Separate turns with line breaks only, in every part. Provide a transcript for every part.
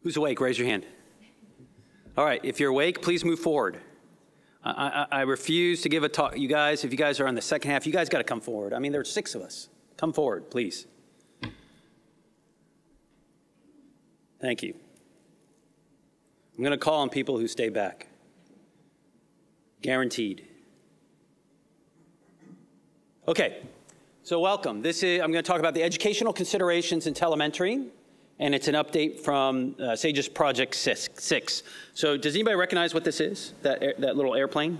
Who's awake? Raise your hand. All right, if you're awake, please move forward. I refuse to give a talk. You guys, if you guys are on the second half, you guys got to come forward. I mean, there's 6 of us. Come forward, please. Thank you. I'm going to call on people who stay back. Guaranteed. Okay, so welcome. I'm going to talk about the educational considerations in telementoring, and it's an update from SAGES Project 6. So does anybody recognize what this is, that little airplane?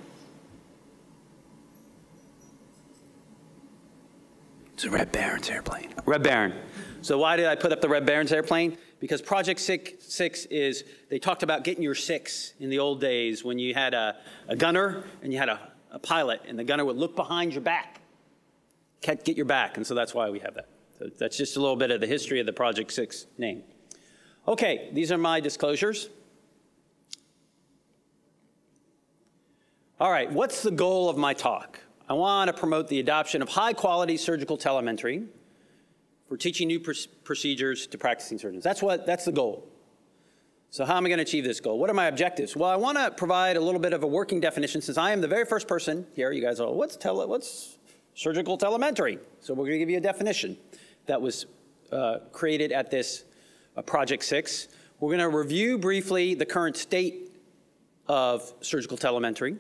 It's a Red Baron's airplane. Red Baron. So why did I put up the Red Baron's airplane? Because Project 6 is, they talked about getting your 6 in the old days when you had a gunner and you had a pilot, and the gunner would look behind your back, get your back, and so that's why we have that. So that's just a little bit of the history of the Project 6 name. Okay, these are my disclosures. All right, what's the goal of my talk? I want to promote the adoption of high-quality surgical telementoring for teaching new procedures to practicing surgeons. That's the goal. So how am I going to achieve this goal? What are my objectives? Well, I want to provide a little bit of a working definition, since I am the very first person here. You guys are, what's surgical telementoring? So we're going to give you a definition that was created at this Project 6. We're going to review briefly the current state of surgical telementoring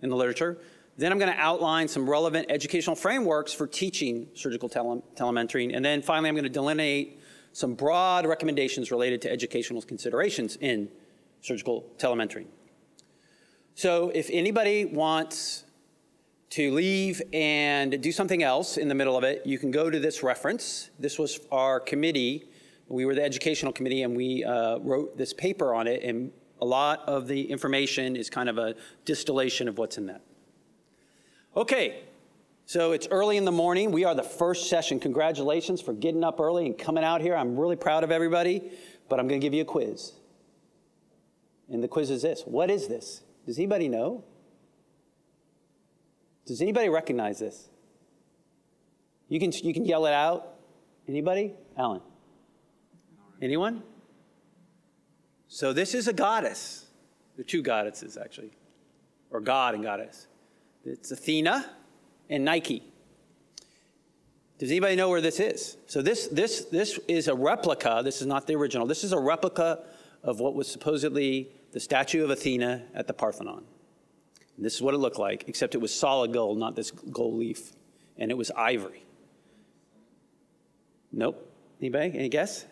in the literature. Then I'm going to outline some relevant educational frameworks for teaching surgical telementoring. And then finally, I'm going to delineate some broad recommendations related to educational considerations in surgical telementoring. So if anybody wants to leave and do something else in the middle of it, you can go to this reference. This was our committee. We were the educational committee, and we wrote this paper on it. And a lot of the information is kind of a distillation of what's in that. Okay, so it's early in the morning. We are the first session. Congratulations for getting up early and coming out here. I'm really proud of everybody, but I'm going to give you a quiz. And the quiz is this. What is this? Does anybody know? Does anybody recognize this? You can yell it out. Anybody? Alan? Anyone? So this is a goddess. There are 2 goddesses, actually, or god and goddess. It's Athena and Nike. Does anybody know where this is? So this is a replica. This is not the original. This is a replica of what was supposedly the statue of Athena at the Parthenon. And this is what it looked like, except it was solid gold, not this gold leaf. And it was ivory. Nope. Anybody? Any guess?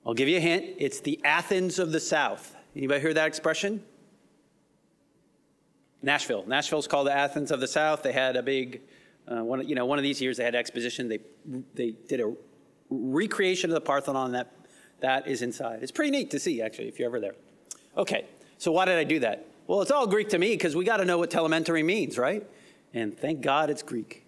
I'll give you a hint. It's the Athens of the South. Anybody hear that expression? Nashville. Nashville's called the Athens of the South. They had a big, one of these years they had an exposition. They did a recreation of the Parthenon that is inside. It's pretty neat to see, actually, if you're ever there. Okay, so why did I do that? Well, it's all Greek to me because we got to know what telementoring means, right? And thank God it's Greek.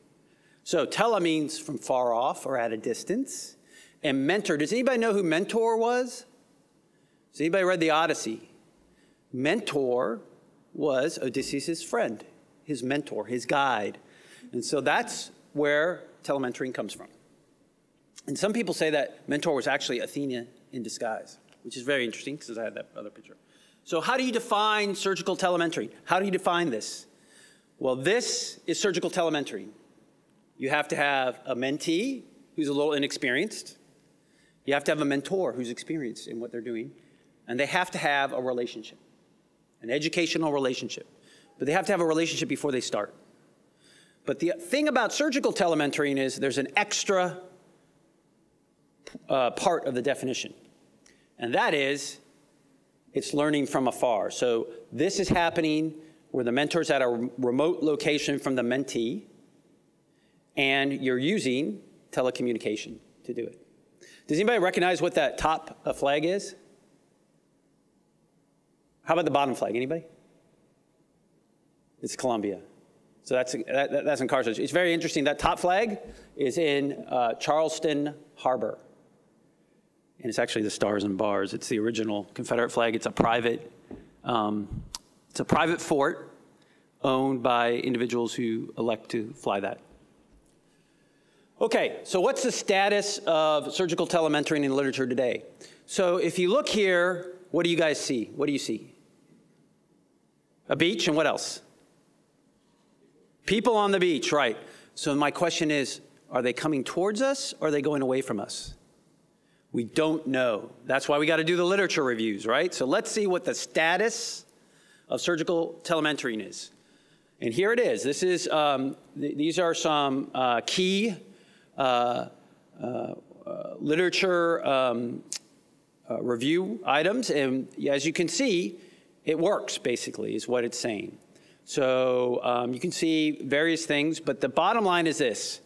So tele means from far off or at a distance. And mentor, does anybody know who mentor was? Has anybody read the Odyssey? Mentor was Odysseus' friend, his mentor, his guide. And so that's where telementoring comes from. And some people say that mentor was actually Athena in disguise, which is very interesting because I had that other picture. So how do you define surgical telementoring? How do you define this? Well, this is surgical telementoring. You have to have a mentee who's a little inexperienced. You have to have a mentor who's experienced in what they're doing. And they have to have a relationship. An educational relationship. But they have to have a relationship before they start. But the thing about surgical telementoring is there's an extra part of the definition. And that is, it's learning from afar. So this is happening where the mentor's at a remote location from the mentee, and you're using telecommunication to do it. Does anybody recognize what that top flag is? How about the bottom flag? Anybody? It's Columbia. So that's in Carthage. It's very interesting. That top flag is in Charleston Harbor. And it's actually the stars and bars. It's the original Confederate flag. It's a private fort owned by individuals who elect to fly that. Okay, so what's the status of surgical telementoring in literature today? So if you look here, what do you guys see? What do you see? A beach, and what else? People on the beach, right. So my question is, are they coming towards us or are they going away from us? We don't know. That's why we got to do the literature reviews, right? So let's see what the status of surgical telementoring is. And here it is. This is, these are some key literature review items. And as you can see, it works, basically, is what it's saying. So you can see various things, but the bottom line is this.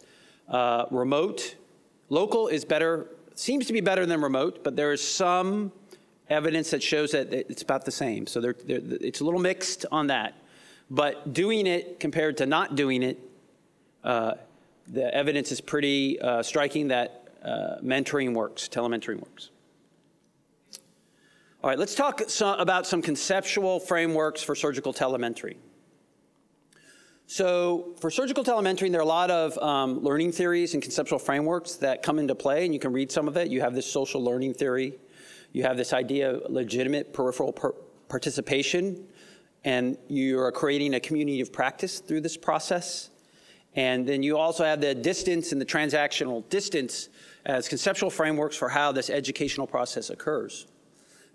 Local is better, seems to be better than remote, but there is some evidence that shows that it's about the same. So it's a little mixed on that. But doing it compared to not doing it, the evidence is pretty striking that mentoring works, telementoring works. All right, let's talk about some conceptual frameworks for surgical telementory. So for surgical telementoring, there are a lot of learning theories and conceptual frameworks that come into play, and you can read some of it. You have this social learning theory. You have this idea of legitimate peripheral participation, and you are creating a community of practice through this process. And then you also have the distance and the transactional distance as conceptual frameworks for how this educational process occurs.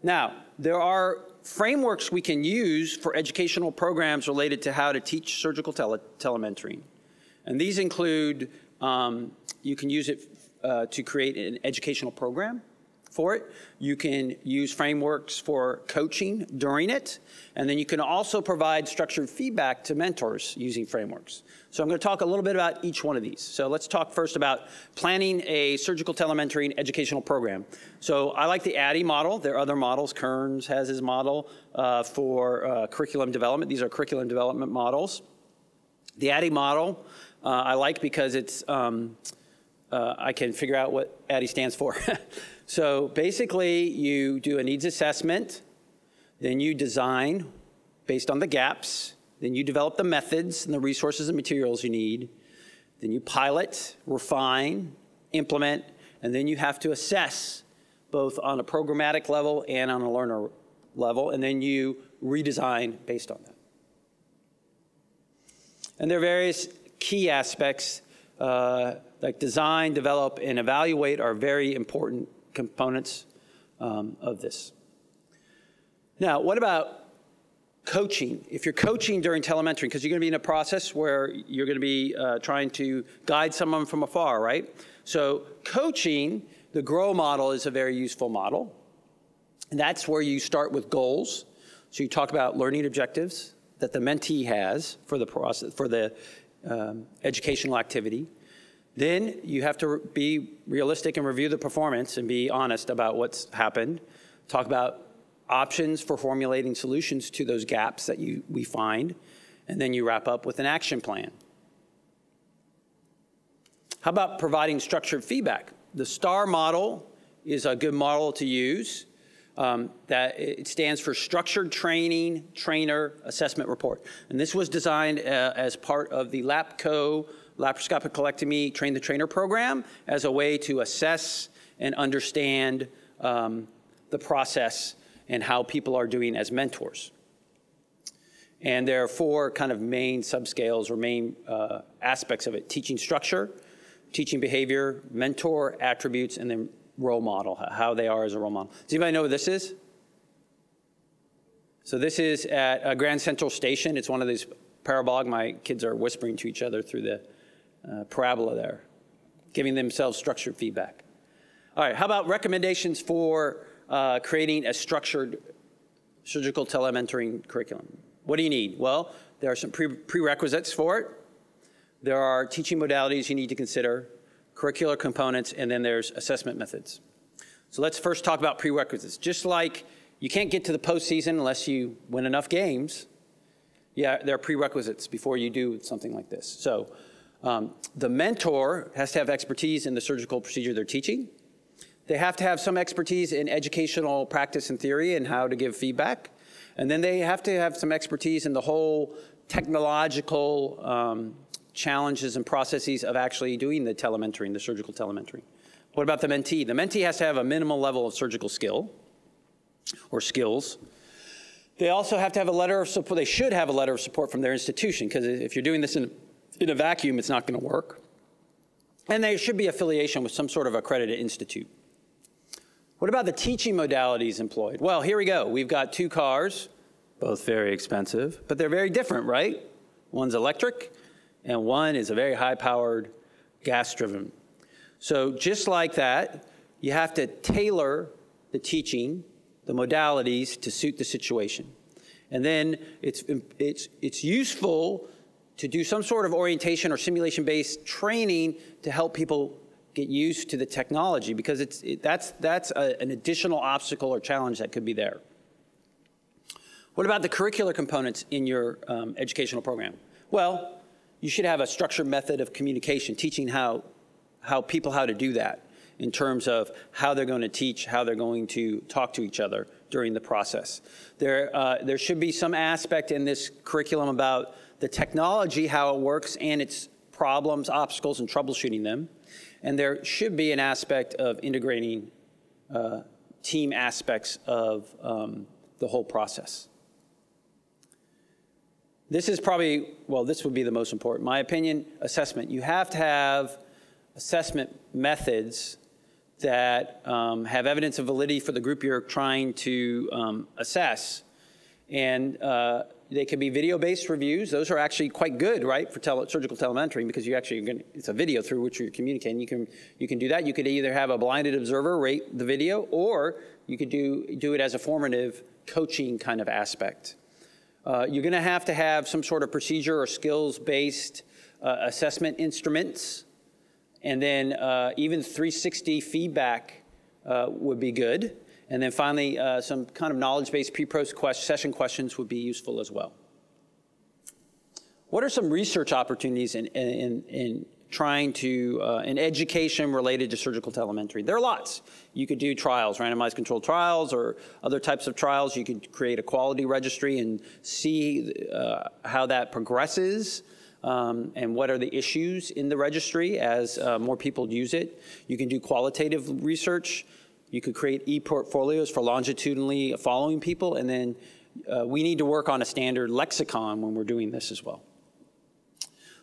Now, there are frameworks we can use for educational programs related to how to teach surgical telementoring. And these include, you can use it to create an educational program for it. You can use frameworks for coaching during it. And then you can also provide structured feedback to mentors using frameworks. So I'm going to talk a little bit about each one of these. So let's talk first about planning a surgical telementoring educational program. So I like the ADDIE model. There are other models. Kearns has his model for curriculum development. These are curriculum development models. The ADDIE model I like because it's, I can figure out what ADDIE stands for. So basically, you do a needs assessment, then you design based on the gaps, then you develop the methods and the resources and materials you need, then you pilot, refine, implement, and then you have to assess both on a programmatic level and on a learner level, and then you redesign based on that. And there are various key aspects like design, develop, and evaluate are very important components of this. Now, what about coaching? If you're coaching during telementoring, because you're going to be in a process where you're going to be trying to guide someone from afar, right? So coaching, the GROW model is a very useful model. And that's where you start with goals. So you talk about learning objectives that the mentee has for the process, for the educational activity. Then you have to be realistic and review the performance and be honest about what's happened. Talk about options for formulating solutions to those gaps that we find. And then you wrap up with an action plan. How about providing structured feedback? The STAR model is a good model to use. That it stands for Structured Training Trainer Assessment Report. And this was designed as part of the LAPCO, laparoscopic colectomy Train the Trainer program, as a way to assess and understand the process and how people are doing as mentors. And there are four kind of main subscales or main aspects of it: teaching structure, teaching behavior, mentor attributes, and then role model, how they are as a role model. Does anybody know what this is? So this is at Grand Central Station. It's one of these parabolic. My kids are whispering to each other through the parabola there, giving themselves structured feedback. All right, how about recommendations for creating a structured surgical telementoring curriculum? What do you need? Well, there are some prerequisites for it. There are teaching modalities you need to consider, curricular components, and then there's assessment methods. So let's first talk about prerequisites. Just like you can't get to the postseason unless you win enough games, there are prerequisites before you do something like this. So the mentor has to have expertise in the surgical procedure they're teaching. They have to have some expertise in educational practice and theory and how to give feedback. And then they have to have some expertise in the whole technological challenges and processes of actually doing the telementoring, the surgical telementoring. What about the mentee? The mentee has to have a minimal level of surgical skill or skills. They also have to have a letter of support. They should have a letter of support from their institution, because if you're doing this in a vacuum, it's not going to work. And there should be affiliation with some sort of accredited institute. What about the teaching modalities employed? Well, here we go. We've got 2 cars, both very expensive, but they're very different, right? One's electric, and one is a very high-powered, gas-driven. So just like that, you have to tailor the teaching, the modalities, to suit the situation. And then it's useful to do some sort of orientation or simulation-based training to help people get used to the technology, because that's an additional obstacle or challenge that could be there. What about the curricular components in your educational program? Well, you should have a structured method of communication, teaching how to do that in terms of how they're going to teach, how they're going to talk to each other during the process. There should be some aspect in this curriculum about the technology, how it works, and its problems, obstacles, and troubleshooting them. And there should be an aspect of integrating team aspects of the whole process. This is probably, well, this would be the most important. In my opinion, assessment. You have to have assessment methods that have evidence of validity for the group you're trying to assess. And they can be video-based reviews. Those are actually quite good, right, for surgical telementoring, because you actually, it's a video through which you're communicating. You can do that. You could either have a blinded observer rate the video, or you could do it as a formative coaching kind of aspect. You're going to have some sort of procedure or skills-based assessment instruments. And then even 360 feedback would be good. And then finally, some kind of knowledge-based pre-post session questions would be useful as well. What are some research opportunities in trying to, in education related to surgical telementory? There are lots. You could do trials, randomized controlled trials, or other types of trials. You could create a quality registry and see how that progresses. And what are the issues in the registry as more people use it. You can do qualitative research. You could create e-portfolios for longitudinally following people. And then we need to work on a standard lexicon when we're doing this as well.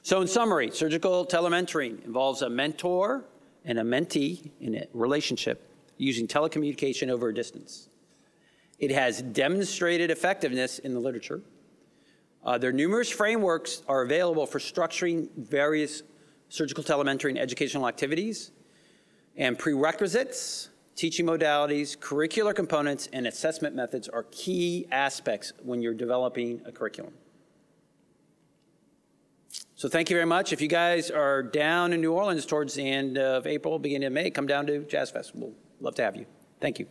So in summary, surgical telementoring involves a mentor and a mentee in a relationship using telecommunication over a distance. It has demonstrated effectiveness in the literature. There are numerous frameworks are available for structuring various surgical telementoring educational activities, and prerequisites, teaching modalities, curricular components, and assessment methods are key aspects when you're developing a curriculum. So thank you very much. If you guys are down in New Orleans towards the end of April, beginning of May, come down to Jazz Fest. We'll love to have you. Thank you.